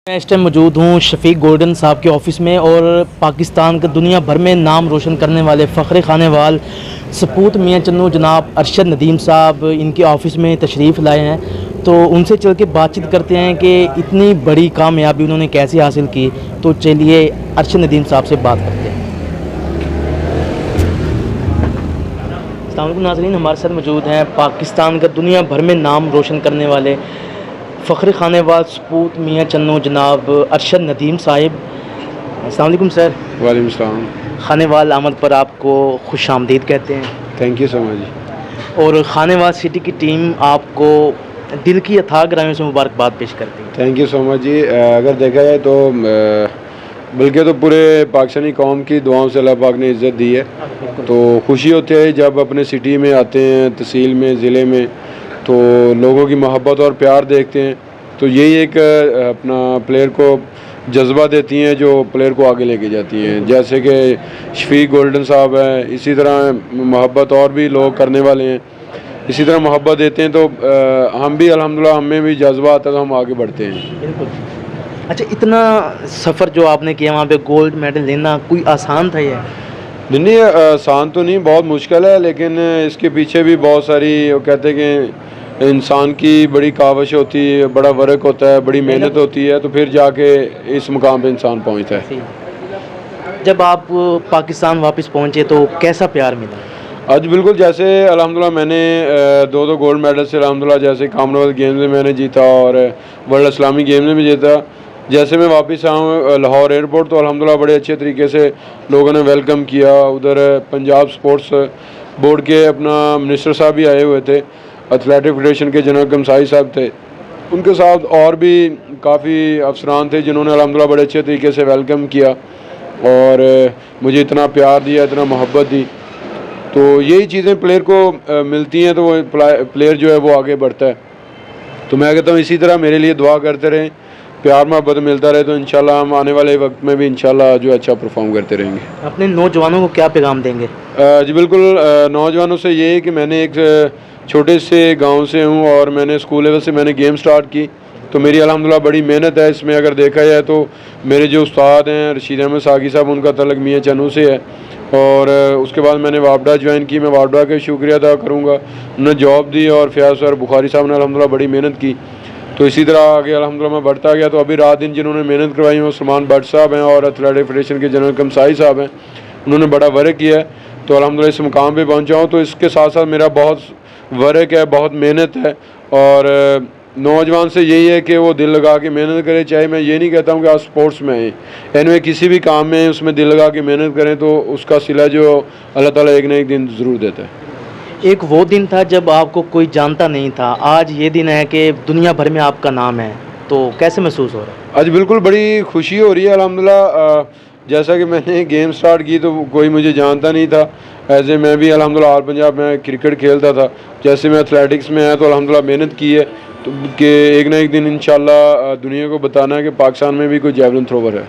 मैं इस टाइम मौजूद हूँ शफीक गोल्डन साहब के ऑफ़िस में और पाकिस्तान का दुनिया भर में नाम रोशन करने वाले फ़ख्र खानेवाल सपूत मियाँ चन्नू जनाब अरशद नदीम साहब इनके ऑफ़िस में तशरीफ़ लाए हैं। तो उनसे चल के बातचीत करते हैं कि इतनी बड़ी कामयाबी उन्होंने कैसे हासिल की। तो चलिए अरशद नदीम साहब से बात करते हैं। अस्सलाम वालेकुम नाज़रीन, हमारे साथ मौजूद हैं पाकिस्तान का दुनिया भर में नाम रोशन करने वाले फ़ख्र खानेवाल सपूत मियाँ चन्नू जनाब अरशद नदीम साहिब। अस्सलाम वालेकुम सर। वालेकुम सलाम। खानेवाल आमद पर आपको खुशामदीद कहते हैं। Thank you so much. और खानेवाल सिटी की टीम आपको दिल की अथाह गहराइयों से मुबारकबाद पेश करती है। थैंक यू सो मच जी। अगर देखा जाए तो बल्कि तो पूरे पाकिस्तानी कौम की दुआओं से अल्लाह पाक ने इज़्ज़त दी है, तो खुशी होती है जब अपने सिटी में आते हैं, तहसील में, ज़िले में, तो लोगों की मोहब्बत और प्यार देखते हैं। तो यही एक अपना प्लेयर को जज्बा देती हैं जो प्लेयर को आगे लेके जाती हैं। जैसे कि शफीक गोल्डन साहब हैं, इसी तरह मोहब्बत और भी लोग करने वाले हैं, इसी तरह मोहब्बत देते हैं। तो हम भी अल्हम्दुलिल्लाह हमें भी जज्बा आता है तो हम आगे बढ़ते हैं। बिल्कुल। अच्छा, इतना सफ़र जो आपने किया वहाँ पे गोल्ड मेडल लेना कोई आसान था ये? नहीं, आसान तो नहीं, बहुत मुश्किल है, लेकिन इसके पीछे भी बहुत सारी, वो कहते हैं कि इंसान की बड़ी काविश होती है, बड़ा वर्क होता है, बड़ी मेहनत होती है, तो फिर जाके इस मुकाम पे इंसान पहुंचता है। जब आप पाकिस्तान वापस पहुँचे तो कैसा प्यार मिला? आज बिल्कुल जैसे अल्हम्दुलिल्लाह मैंने दो गोल्ड मेडल से अल्हम्दुलिल्लाह, जैसे कॉमनवेल्थ गेम्स में मैंने जीता और वर्ल्ड इस्लामिक गेम्स में भी जीता। जैसे मैं वापस आऊँ लाहौर एयरपोर्ट तो अल्हम्दुलिल्लाह बड़े अच्छे तरीके से लोगों ने वेलकम किया। उधर पंजाब स्पोर्ट्स बोर्ड के अपना मिनिस्टर साहब भी आए हुए थे, एथलेटिक फेडरेशन के जनरल कमसाई साहब थे, उनके साथ और भी काफ़ी अफसरान थे जिन्होंने अल्हम्दुलिल्लाह बड़े अच्छे तरीके से वेलकम किया और मुझे इतना प्यार दिया, इतना मोहब्बत दी। तो यही चीज़ें प्लेयर को मिलती हैं तो वो प्लेयर जो है वो आगे बढ़ता है। तो मैं कहता हूँ इसी तरह मेरे लिए दुआ करते रहें, प्यार मोहब्बत मिलता रहे, तो इंशाल्लाह हम आने वाले वक्त में भी इंशाल्लाह जो अच्छा परफॉर्म करते रहेंगे। अपने नौजवानों को क्या पैगाम देंगे? जी बिल्कुल, नौजवानों से ये है कि मैंने एक छोटे से गांव से हूँ और मैंने स्कूल लेवल से मैंने गेम स्टार्ट की, तो मेरी अल्हम्दुलिल्लाह बड़ी मेहनत है इसमें। अगर देखा जाए तो मेरे जो उस्ताद हैं रशीद अहमद सागी साहब, उनका तल्लुक़ मियाँ चन्नू से है। और उसके बाद मैंने वापडा ज्वाइन की, मैं वापडा का शुक्रिया अदा करूँगा, उन्होंने जॉब दी। और फयाज सर बुखारी साहब ने अल्हम्दुलिल्लाह बड़ी मेहनत की, तो इसी तरह आगे अल्हम्दुलिल्लाह मैं बढ़ता गया। तो अभी रात दिन जिन्होंने मेहनत करवाई वो सलमान भट्ट साहब हैं और एथलेटिक फेडरेशन के जनरल कमसाई साहब हैं, उन्होंने बड़ा वर्क किया है, तो अल्हम्दुलिल्लाह इस मुकाम पे पहुंचा हूँ। तो इसके साथ साथ मेरा बहुत वर्क है, बहुत मेहनत है। और नौजवान से यही है कि वो दिल लगा के मेहनत करें। चाहे मैं ये नहीं कहता हूँ कि आप स्पोर्ट्स में आएँ, एनवे किसी भी काम में उसमें दिल लगा के मेहनत करें तो उसका सिला जो अल्लाह ताला एक ना एक दिन ज़रूर देता है। एक वो दिन था जब आपको कोई जानता नहीं था, आज ये दिन है कि दुनिया भर में आपका नाम है, तो कैसे महसूस हो रहा है? आज बिल्कुल बड़ी खुशी हो रही है अल्हम्दुलिल्लाह। जैसा कि मैंने गेम स्टार्ट की तो कोई मुझे जानता नहीं था। ऐसे मैं भी अल्हम्दुलिल्लाह ऑल पंजाब में क्रिकेट खेलता था, जैसे मैं एथलेटिक्स में आया तो अल्हम्दुलिल्लाह मेहनत की है, तो कि एक ना एक दिन इंशाल्लाह दुनिया को बताना है कि पाकिस्तान में भी कोई जैवलिन थ्रोवर है।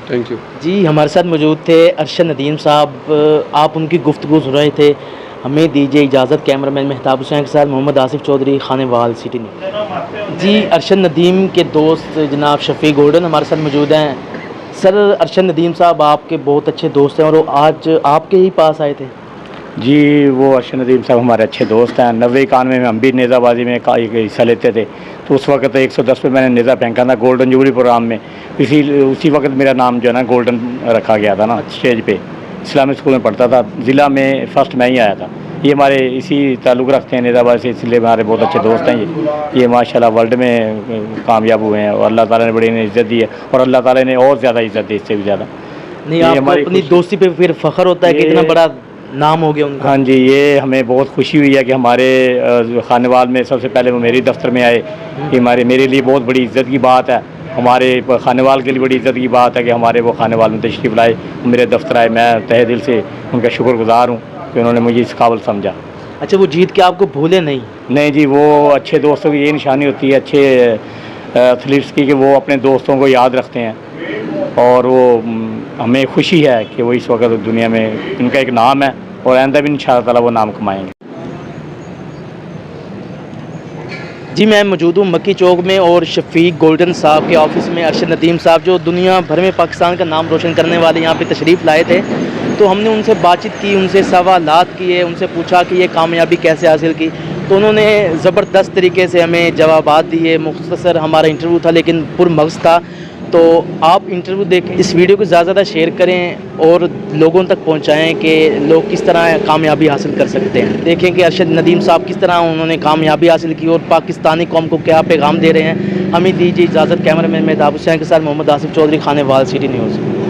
थैंक यू जी। हमारे साथ मौजूद थे अरशद नदीम साहब, आप उनकी गुफ्तगू सुन रहे थे। हमें दीजिए इजाज़त। कैमरामैन मेहताब हुसैन के साथ मोहम्मद आसिफ चौधरी, खानेवाल सिटी न्यूज़। जी, अरशद नदीम के दोस्त जनाब शफीक गोल्डन हमारे साथ मौजूद हैं। सर, अरशद नदीम साहब आपके बहुत अच्छे दोस्त हैं और वो आज आपके ही पास आए थे। जी, वो अरशद नदीम साहब हमारे अच्छे दोस्त हैं। 90-91 में हम भी नेज़ाबाजी में का हिस्सा लेते थे, तो उस वक्त 110 पे मैंने नेज़ा फेंका था गोल्डन जुबली प्रोग्राम में। उसी वक्त मेरा नाम जो है ना गोल्डन रखा गया था ना स्टेज पे। इस्लामिक स्कूल में पढ़ता था, ज़िला में फ़र्स्ट मैं ही आया था। ये हमारे इसी ताल्लुक़ रखते हैं नेज़ाबाद से, इसलिए हमारे बहुत अच्छे दोस्त हैं। ये माशाल्लाह वर्ल्ड में कामयाब हुए हैं और अल्लाह ताला ने बड़ी इन्हें इज़्ज़त दी है और अल्लाह ताला ने और ज़्यादा इज़्ज़त दी, इससे भी ज़्यादा। नहीं, आपको अपनी दोस्ती पे फिर फ़ख्र होता है कि इतना बड़ा नाम हो गया उनका? हाँ जी, ये हमें बहुत खुशी हुई है कि हमारे खानेवाल में सबसे पहले वो मेरे दफ्तर में आए। ये मेरे लिए बहुत बड़ी इज़्ज़त की बात है, हमारे खानेवाल के लिए बड़ी इज़्ज़त की बात है कि हमारे वो खानेवाल में तशरीफ़ लाए, मेरे दफ्तर आए। मैं तहे दिल से उनका शुक्रगुज़ार हूँ कि उन्होंने मुझे इस काबिल समझा। अच्छा, वो जीत के आपको भूले नहीं? नहीं जी, वो अच्छे दोस्तों की ये निशानी होती है अच्छे एथलीट्स की, कि वो अपने दोस्तों को याद रखते हैं। और वो हमें खुशी है कि वो इस वक्त दुनिया में इनका एक नाम है और आइंदा भी इंशाअल्लाह ताला वो नाम कमाएंगे। जी मैं मौजूद हूँ मक्की चौक में और शफीक गोल्डन साहब के ऑफिस में अरशद नदीम साहब जो दुनिया भर में पाकिस्तान का नाम रोशन करने वाले यहाँ पे तशरीफ़ लाए थे। तो हमने उनसे बातचीत की, उनसे सवालात किए, उनसे पूछा कि ये कामयाबी कैसे हासिल की। तो उन्होंने ज़बरदस्त तरीके से हमें जवाबात दिए। मुख्तसर हमारा इंटरव्यू था लेकिन पुरमग़ज़ था। तो आप इंटरव्यू देखें, इस वीडियो को ज़्यादा शेयर करें और लोगों तक पहुंचाएं कि लोग किस तरह कामयाबी हासिल कर सकते हैं। देखें कि अरशद नदीम साहब किस तरह उन्होंने कामयाबी हासिल की और पाकिस्तानी कौम को क्या पैगाम दे रहे हैं। हमें दीजिए इजाज़त। कैमरा मैन मेहताब हुसैन के साथ मोहम्मद आसिफ चौधरी, खानेवाल, सिटी न्यूज़।